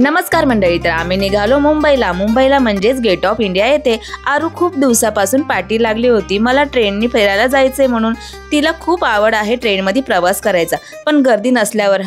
नमस्कार मंडळी, तर आम्ही निघालो मुंबईला म्हणजेच गेट ऑफ इंडिया येथे। आरू खूप दिवसापासून पाठी लागली होती मला ट्रेननी फिरायला जायचे म्हणून। तिला खूप आवड आहे ट्रेनमध्ये प्रवास करायचा, पण गर्दी नसल्यावर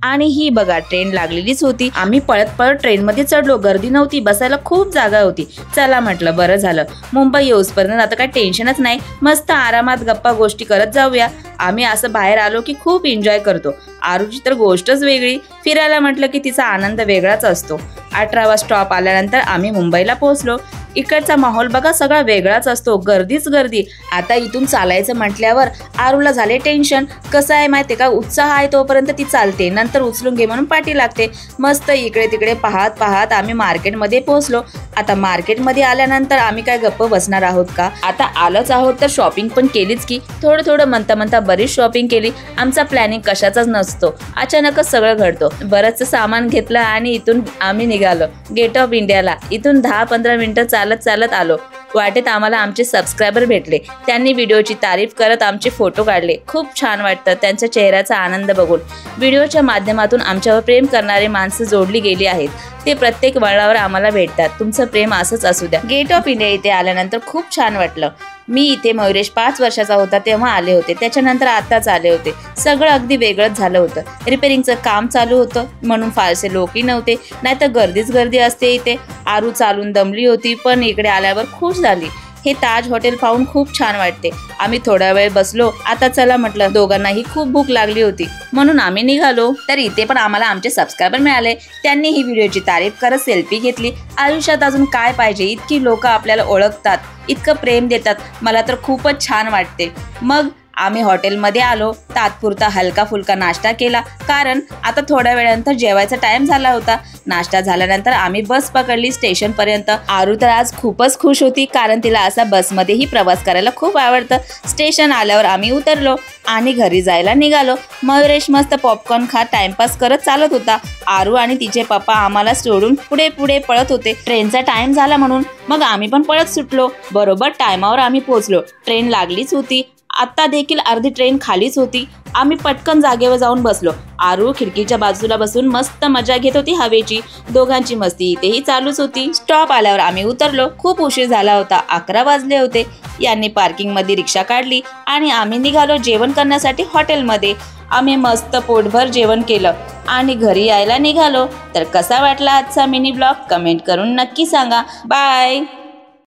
आणि ही बघा ट्रेन लागलेलीच होती। आम्ही पळत ट्रेनमध्ये चढलो, गर्दी नव्हती, बसायला खूप जागा होती। चला म्हटलं बरं झालं, मुंबई येऊसपर्यंत आता काय टेन्शनच नाही, मस्त आरामात गप्पा गोष्टी करत जाऊया। आम्ही असं बाहेर आलो की खूप एन्जॉय करतो। आरूची तर गोष्टच वेगळी, फिरायला म्हटलं की तिचा आनंद वेगळाच असतो। 18वा स्टॉप आल्यानंतर आम्ही मुंबईला पोहोचलो। इकडचा माहोल बघा सगळा वेगळाच असतो, गर्दीच गर्दी। आता इथून चालायचं म्हटल्यावर आरूला झाले टेन्शन। कसं आहे माहिती का, उत्साह आहे तोपर्यंत ती चालते, नंतर उचलून घे म्हणून पाठी लागते। मस्त इकडे तिकडे पाहत आम्ही मार्केटमध्ये पोहोचलो। आता मार्केटमध्ये आल्यानंतर आम्ही काय गप्प बसणार आहोत का, आता आलोच आहोत तर शॉपिंग पण केलीच की। थोडं म्हणता बरीच शॉपिंग केली। आमचा प्लॅनिंग कशाचाच नसतो, अचानकच सगळं घडतो। बरंच सामान घेतलं आणि इथून आम्ही निघालो गेट ऑफ इंडियाला। इथून 10-15 मिनिटं चालत आलो। वाटेत आम्हाला आमचे सबस्क्रायबर भेटले, त्यांनी व्हिडिओची तारीफ करत आमचे फोटो काढले। खूप छान वाटतं त्यांच्या चेहऱ्याचा आनंद बघून। व्हिडिओच्या माध्यमातून आमच्यावर प्रेम करणारे माणसं जोडली गेली आहेत, ते प्रत्येक वळणावर आम्हाला भेटतात। तुमचं प्रेम असंच असू द्या। गेट ऑफ इंडिया इथे आल्यानंतर खूप छान वाटलं। मी इथे मयुरेश 5 वर्षाचा होता तेव्हा आले होते, त्याच्यानंतर आताच आले होते। सगळं अगदी वेगळंच झालं होतं। रिपेअरिंगचं काम चालू होतं म्हणून फारसे लोकही नव्हते, नाहीतर गर्दीच गर्दी असते इथे। आरू चालून दमली होती, पण इकडे आल्यावर खुश झाली। हे ताज हॉटेल पाहून खूप छान वाटते। आम्ही थोडा वेळ बसलो, आता चला म्हटलं, दोघांनाही खूप भूक लागली होती म्हणून आम्ही निघालो। तर इथे पण आम्हाला आमचे सबस्क्रायबर मिळाले, त्यांनी ही व्हिडिओची तारीफ करत सेल्फी घेतली। आयुष्यात अजून काय पाहिजे, इतकी लोक आपल्याला ओळखतात, इतकं प्रेम देतात, मला तर खूपच छान वाटते। मग आम्ही हॉटेलमध्ये आलो, तात्पुरता हलका फुलका नाश्ता केला, कारण आता थोड्या वेळानंतर जेवायचा टाइम झाला होता। नाश्ता झाल्यानंतर आम्ही बस पकडली स्टेशनपर्यंत। आरू तर आज खूपच खुश होती, कारण तिला असा बसमध्येही प्रवास करायला खूप आवडतं। स्टेशन आल्यावर आम्ही उतरलो आणि घरी जायला निघालो। मयुरेश मस्त पॉपकॉर्न खात टाइमपास करत चालत होता। आरू आणि तिचे पप्पा आम्हाला सोडून पुढे पळत होते, ट्रेनचा टाइम झाला म्हणून। मग आम्ही पण पळत सुटलो। बरोबर टायमावर आम्ही पोहोचलो। ट्रेन लागलीच होती, आता देखील अर्धी ट्रेन खालीच होती। आम्ही पटकन जागेवर जाऊन बसलो। आरू खिडकीच्या बाजूला बसून मस्त मजा घेत होती हवेची। दोघांची मस्ती इथेही चालूच होती। स्टॉप आल्यावर आम्ही उतरलो, खूप उशीर झाला होता, 11 वाजले होते। यांनी पार्किंगमध्ये रिक्षा काढली आणि आम्ही निघालो जेवण करण्यासाठी हॉटेलमध्ये। आम्ही मस्त पोटभर जेवण केलं आणि घरी यायला निघालो। तर कसा वाटला आजचा मिनी ब्लॉग कमेंट करून नक्की सांगा। बाय।